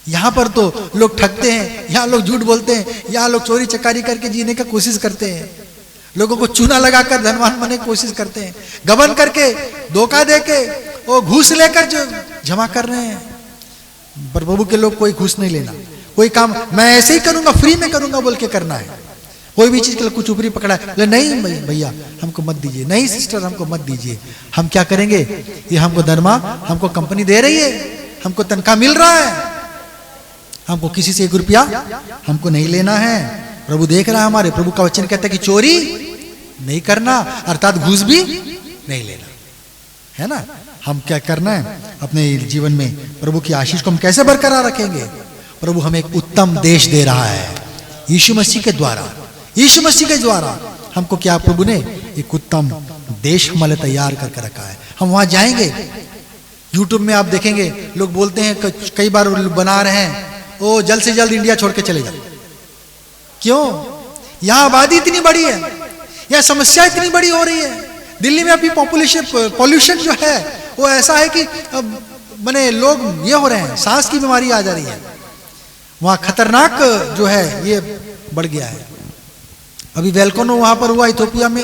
यहां पर तो लोग ठगते हैं, यहां लोग झूठ बोलते हैं, यहां लोग चोरी चकारी करके जीने का कोशिश करते हैं, लोगों को चूना लगाकर धनवान बनने की कोशिश करते हैं, गबन करके, धोखा देके, वो घूस लेकर जो जमा कर रहे हैं। पर प्रभु के लोग कोई घूस नहीं लेना, कोई काम मैं ऐसे ही करूंगा, फ्री में करूंगा बोल के करना है। कोई भी चीज के लिए कुछ ऊपरी पकड़ा है, नहीं भैया हमको मत दीजिए, नहीं सिस्टर हमको मत दीजिए। हम क्या करेंगे, ये हमको दरमा, हमको कंपनी दे रही है, हमको तनख्वाह मिल रहा है, हमको किसी से 1 रुपया हमको नहीं लेना है। प्रभु देख रहा है हमारे, प्रभु का वचन कहता है कि चोरी नहीं करना, अर्थात घूस भी नहीं लेना, है ना। हम क्या करना है अपने जीवन में, प्रभु की आशीष को हम कैसे बरकरार रखेंगे। प्रभु हमें एक उत्तम देश दे रहा है यीशु मसीह के द्वारा। यीशु मसीह के द्वारा हमको क्या, प्रभु ने एक उत्तम देश हमारे तैयार करके रखा है। हम वहां जाएंगे। यूट्यूब में आप देखेंगे लोग बोलते हैं, कई बार बना रहे हैं, ओ जल्द से जल्द इंडिया छोड़ के चले जाओ। क्यों, यहां आबादी इतनी बड़ी है, यहां समस्या इतनी बड़ी हो रही है। दिल्ली में अभी पॉल्यूशन जो है वो ऐसा है कि माने लोग ये हो रहे हैं, सांस की बीमारी आ जा रही है। वहां खतरनाक जो है ये बढ़ गया है। अभी वेलकोनो वहां पर हुआ इथियोपिया में,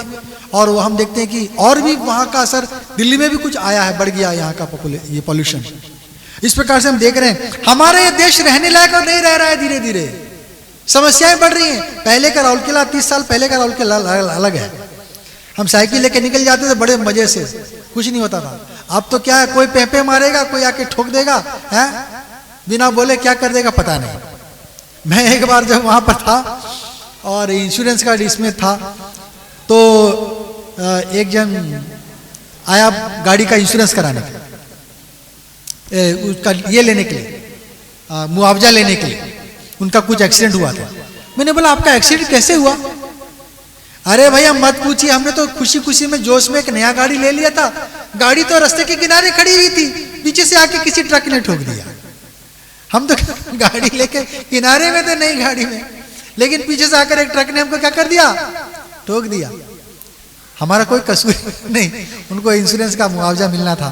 और वो हम देखते हैं कि और भी वहां का असर दिल्ली में भी कुछ आया है, बढ़ गया यहाँ का ये पॉल्यूशन। इस प्रकार से हम देख रहे हैं हमारे ये देश रहने लायक और नहीं रह रहा है। धीरे धीरे समस्याएं बढ़ रही हैं। पहले का राउरकेला 30 साल पहले का राउरकेला अलग है। हम साइकिल लेके निकल जाते थे बड़े मजे से, कुछ नहीं होता था। अब तो क्या है, कोई पेपे मारेगा, कोई आके ठोक देगा, है बिना बोले क्या कर देगा पता नहीं। मैं एक बार जब वहां पर था और इंश्योरेंस कार्ड इसमें था, तो एक जन आया गाड़ी का इंश्योरेंस कराने के लिए, उसका ये लेने के लिए, मुआवजा लेने के लिए। उनका कुछ एक्सीडेंट हुआ था। मैंने बोला आपका एक्सीडेंट कैसे हुआ? अरे भैया मत पूछिए, हमने तो खुशी खुशी में जोश में एक नया गाड़ी ले लिया था। गाड़ी तो रास्ते के किनारे खड़ी हुई थी, पीछे से आके किसी ट्रक ने ठोक दिया। हम तो गाड़ी लेके किनारे में थे, नई गाड़ी में, लेकिन पीछे से आकर एक ट्रक ने हमको क्या कर दिया, ठोक दिया। हमारा कोई कसूर नहीं, उनको इंश्योरेंस का मुआवजा मिलना था।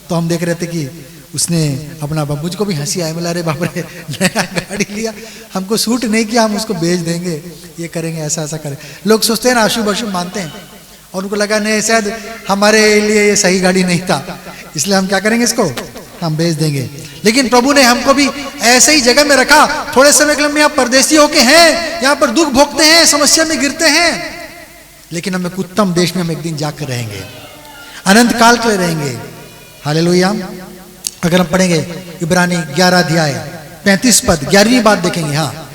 तो हम देख रहे थे कि उसने अपना, मुझको भी हंसी आई, बोला अरे बाप रे नया गाड़ी लिया, हमको सूट नहीं किया, हम उसको बेच देंगे, ये करेंगे, ऐसा ऐसा करें। लोग सोचते हैं ना, अशुभ अशुभ मानते हैं, और उनको लगा नहीं शायद हमारे लिए ये सही गाड़ी नहीं था, इसलिए हम क्या करेंगे, इसको हम बेच देंगे। लेकिन प्रभु ने हमको भी ऐसे ही जगह में रखा। थोड़े समय के लिए हम यहाँ परदेसी होके हैं, यहाँ पर दुख भोगते हैं, समस्या में गिरते हैं, लेकिन हम एक उत्तम देश में हम एक दिन जाकर रहेंगे, अनंत काल के लिए रहेंगे। हालेलुया। अगर हम पढ़ेंगे इब्रानी 11 अध्याय 35 पद, 11वीं बात देखेंगे। हाँ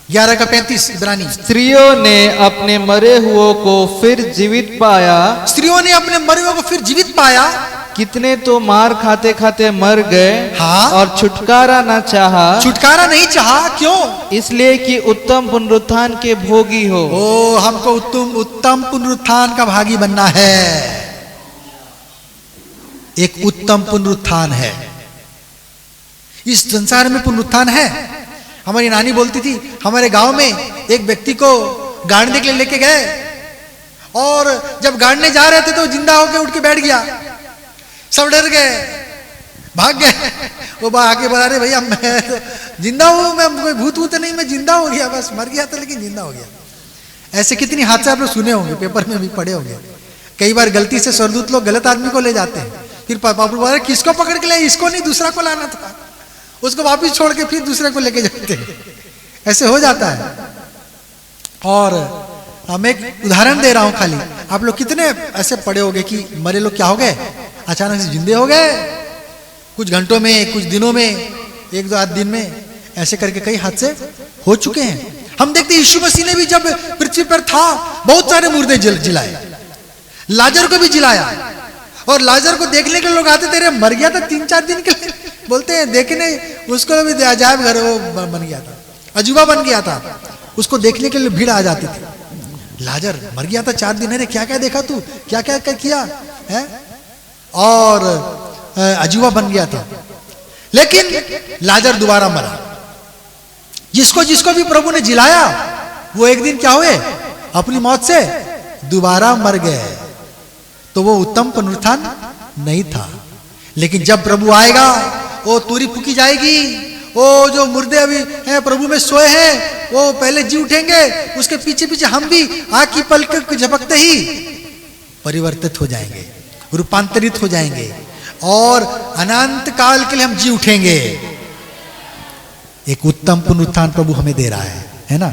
11 का 35 इब्रानी। स्त्रियों ने अपने मरे हुओं को फिर जीवित पाया। स्त्रियों ने अपने मरे हुओं को फिर जीवित पाया। कितने तो मार खाते खाते मर गए, हाँ, और छुटकारा न चाहा। छुटकारा नहीं चाहा, क्यों? इसलिए कि उत्तम पुनरुत्थान के भोगी हो। ओ, हमको उत्तम पुनरुत्थान का भागी बनना है। एक उत्तम पुनरुत्थान है। इस संसार में पुनरुत्थान है। हमारी नानी बोलती थी, हमारे गांव में एक व्यक्ति को गाड़ने के लिए लेके गए, और जब गाड़ने जा रहे थे तो जिंदा होकर उठ के बैठ गया। सब डर गए, भाग गए। वो आके बोला रहे भैया मैं तो जिंदा हूं, मैं कोई भूत भूत नहीं, मैं जिंदा हो गया, बस मर गया था लेकिन जिंदा हो गया। ऐसे कितनी हादसे आप लोग सुने होंगे, पेपर में भी पढ़े होंगे। कई बार गलती से स्वर्गदूत लोग गलत आदमी को ले जाते हैं, फिर बाबू बोल रहे किसको पकड़ के ले, इसको नहीं दूसरा को लाना था, उसको वापिस छोड़ के फिर दूसरे को लेके जाते हैं। ऐसे हो जाता है। और मैं एक उदाहरण दे रहा हूं खाली, आप लोग कितने ऐसे पढ़े होंगे कि मरे लोग क्या हो गए, अचानक से जिंदे हो गए, कुछ घंटों में, कुछ दिनों में, 1-2 आध दिन में, ऐसे करके कई हादसे हो चुके हैं। हम देखते हैं यीशु मसीह ने भी जब पृथ्वी पर था बहुत सारे मुर्दे जिलाए, लाजर को भी जिलाया, और लाजर को देखने के लोग आते थे, मर गया था 3-4 दिन के लिए, बोलते हैं देखने उसको भी अजायब घर वो बन गया था, अजूबा बन गया था, उसको देखने के लिए भीड़ आ जाती थी। लाजर मर गया था 4 दिन, अरे क्या क्या देखा तू, क्या क्या किया है, और अजूबा बन गया था। लेकिन लाजर दोबारा मरा। जिसको जिसको भी प्रभु ने जिलाया वो एक दिन क्या हुए, अपनी मौत से दोबारा मर गए। तो वो उत्तम पुनरुत्थान नहीं था। लेकिन जब प्रभु आएगा वो तुरी फूकी जाएगी, वो जो मुर्दे अभी हैं प्रभु में सोए हैं वो पहले जी उठेंगे, उसके पीछे पीछे हम भी आँख की पलक झपकते ही परिवर्तित हो जाएंगे, रूपांतरित हो जाएंगे, और अनंत काल के लिए हम जी उठेंगे। एक उत्तम पुनरुत्थान प्रभु हमें दे रहा है ना।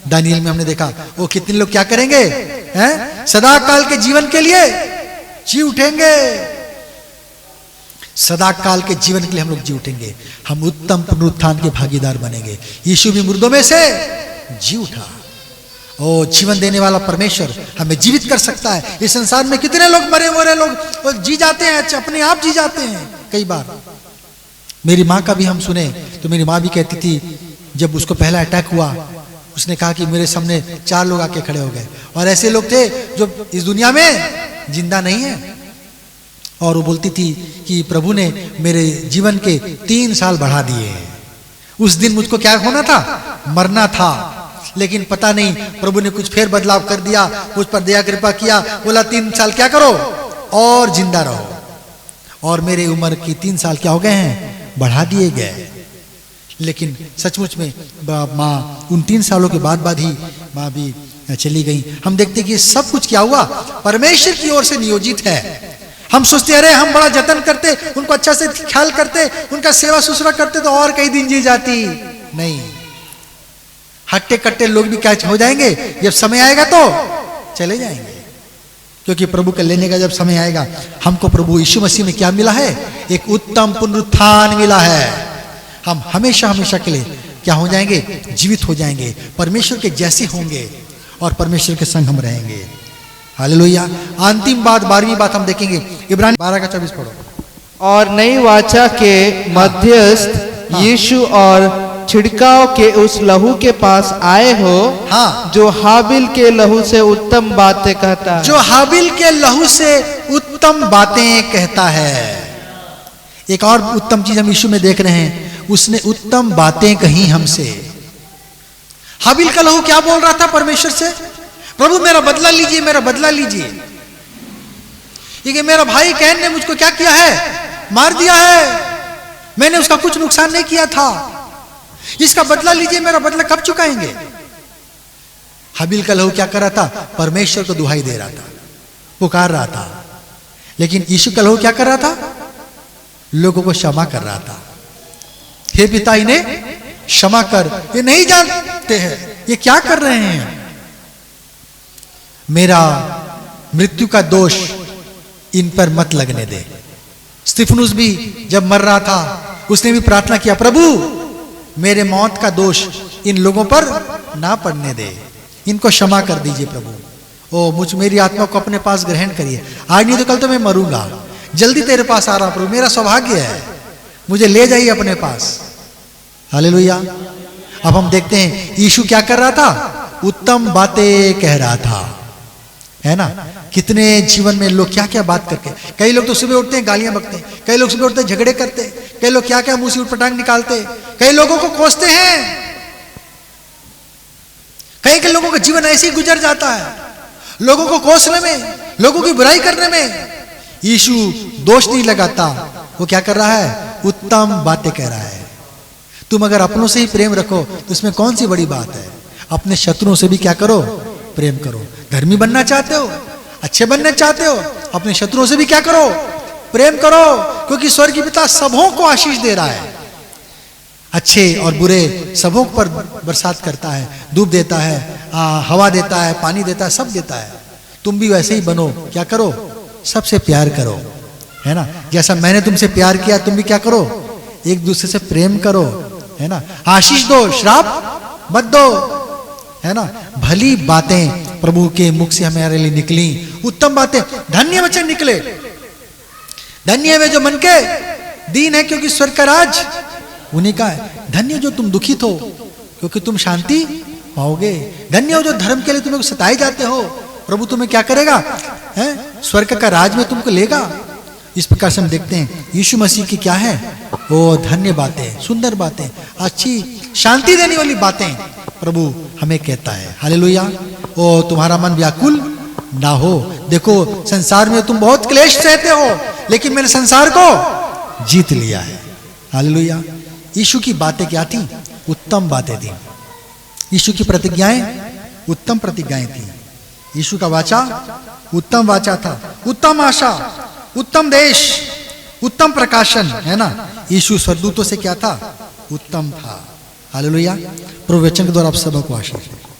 दानियल में हमने देखा वो कितने लोग क्या करेंगे, हैं सदा काल के जीवन के लिए जी उठेंगे, सदा काल के जीवन के लिए हम लोग जी उठेंगे, हम उत्तम पुनरुत्थान के भागीदार बनेंगे। यीशु भी मुर्दों में से जी उठा। ओ जीवन देने वाला परमेश्वर हमें जीवित कर सकता है। इस संसार में कितने लोग मरे मरे लोग जी जाते हैं, अपने आप जी जाते हैं। कई बार मेरी माँ का भी हम सुने तो मेरी माँ भी कहती थी, जब उसको पहला अटैक हुआ उसने कहा कि मेरे सामने 4 लोग आके खड़े हो गए, और ऐसे लोग थे जो इस दुनिया में जिंदा नहीं है, और वो बोलती थी कि प्रभु ने मेरे जीवन के 3 साल बढ़ा दिए। उस दिन मुझको क्या होना था, मरना था, लेकिन पता नहीं प्रभु ने कुछ फिर बदलाव कर दिया, मुझ पर दया कृपा किया, बोला 3 साल क्या करो और जिंदा रहो, और मेरे उम्र की 3 साल क्या हो गए हैं, बढ़ा दिए गए। लेकिन सचमुच में माँ उन 3 सालों के बाद ही माँ भी चली गई। हम देखते कि सब कुछ क्या हुआ, परमेश्वर की ओर से नियोजित है। हम सोचते अरे हम बड़ा जतन करते, उनको अच्छा से ख्याल करते, उनका सेवा सुसरा करते तो और कई दिन जी जाती। नहीं, हट्टे कट्टे लोग भी क्या हो जाएंगे, जब समय आएगा तो चले जाएंगे, क्योंकि प्रभु के लेने का जब समय आएगा, हमको प्रभु यीशु मसीह में क्या मिला है, एक उत्तम पुनरुत्थान मिला है। हम हमेशा हमेशा के लिए क्या हो जाएंगे, जीवित हो जाएंगे, परमेश्वर के जैसे होंगे, और परमेश्वर के संग हम रहेंगे। हालेलुया। अंतिम बात, 12वीं बात हम देखेंगे, इब्रानी 12:24 पढ़ो। और नई वाचा के मध्यस्थ यीशु और छिड़काव के उस लहू के पास आए हो, हाँ, जो हाबिल के लहू से उत्तम बातें कहता है, जो हाबिल के लहू से उत्तम बातें कहता है। एक और उत्तम चीज हम यीशु में देख रहे हैं, उसने उत्तम बातें कही हमसे। हाबिल का लहू क्या बोल रहा था परमेश्वर से, प्रभु मेरा बदला लीजिए, मेरा बदला लीजिए, ये मेरा भाई कैन ने मुझको क्या किया है, मार दिया है, मैंने उसका कुछ नुकसान नहीं किया था, इसका बदला लीजिए, मेरा बदला कब चुकाएंगे। हाबिल का लहू क्या कर रहा था, परमेश्वर को दुहाई दे रहा था, पुकार रहा था। लेकिन यीशु का लहू क्या कर रहा था, लोगों को क्षमा कर रहा था। हे पिता इन्हें क्षमा कर, ये नहीं जानते हैं ये क्या कर रहे हैं, मेरा मृत्यु का दोष इन पर मत लगने दे। स्तिफनुस भी जब मर रहा था उसने भी प्रार्थना किया, प्रभु मेरे मौत का दोष इन लोगों पर ना पड़ने दे, इनको क्षमा कर दीजिए प्रभु। ओ मेरी आत्मा को अपने पास ग्रहण करिए, आज नहीं तो कल तो मैं मरूंगा, जल्दी तेरे पास आ रहा प्रभु, मेरा सौभाग्य है, मुझे ले जाइए अपने पास। हालेलुया। अब हम देखते हैं यीशु क्या कर रहा था, उत्तम बातें कह रहा था, है ना। कितने जीवन में लोग क्या क्या बात करके, कई लोग तो सुबह उठते हैं गालियां बकते हैं, कई लोग सुबह उठते हैं झगड़े करते, कई लोग क्या क्या मुंह से उटपटांग निकालते, कई लोगों को कोसते हैं, कई के लोगों का जीवन ऐसे ही गुजर जाता है, लोगों को कोसने में, लोगों की बुराई करने में। यीशु दोष नहीं लगाता, वो क्या कर रहा है, उत्तम बातें कह रहा है। तुम अगर अपनों से ही प्रेम रखो तो इसमें कौन सी बड़ी बात है, अपने शत्रुओं से भी क्या करो, प्रेम करो। धर्मी बनना चाहते हो, अच्छे बनना चाहते हो, अपने शत्रुओं से भी क्या करो, प्रेम करो, क्योंकि स्वर्गीय पिता सबों को आशीष दे रहा है, अच्छे और बुरे सबों पर बरसात करता है, धूप देता है, हवा देता है, पानी देता है, सब देता है। तुम भी वैसे ही बनो, क्या करो, सबसे प्यार करो, है ना। जैसा मैंने तुमसे प्यार किया तुम भी क्या करो, एक दूसरे से प्रेम करो, है ना। आशीष दो, श्राप मत दो, है ना। भली बातें प्रभु के मुख से हमारे लिए निकली उत्तम बातें, धन्य वचन निकले। धन्य वे जो मन के दीन है, क्योंकि स्वर्ग का राज उन्हीं का है। धन्य जो तुम दुखित हो, क्योंकि तुम शांति पाओगे। धन्य हो जो धर्म के लिए तुम्हें सताए जाते हो, प्रभु तुम्हें क्या करेगा, हैं? स्वर्ग का राज में तुमको लेगा। इस प्रकार से हम देखते हैं यीशु मसीह की क्या है, वो धन्य बातें, सुंदर बातें, अच्छी शांति देने वाली बातें प्रभु हमें कहता है। हालेलुया। ओ तुम्हारा मन व्याकुल ना हो। देखो संसार में तुम बहुत क्लेश सहते हो, लेकिन मैंने संसार को जीत लिया है। हालेलुया। यीशु की बातें क्या थी, उत्तम बातें थी। यीशु की प्रतिज्ञाएं उत्तम प्रतिज्ञाएं थी। यीशु का वाचा उत्तम वाचा था, उत्तम आशा, उत्तम देश, उत्तम प्रकाशन, है ना। यीशु स्वर्गदूतों से क्या था, उत्तम था। हालेलुया। प्रभु वचन के द्वारा आप सबको आशीष दे।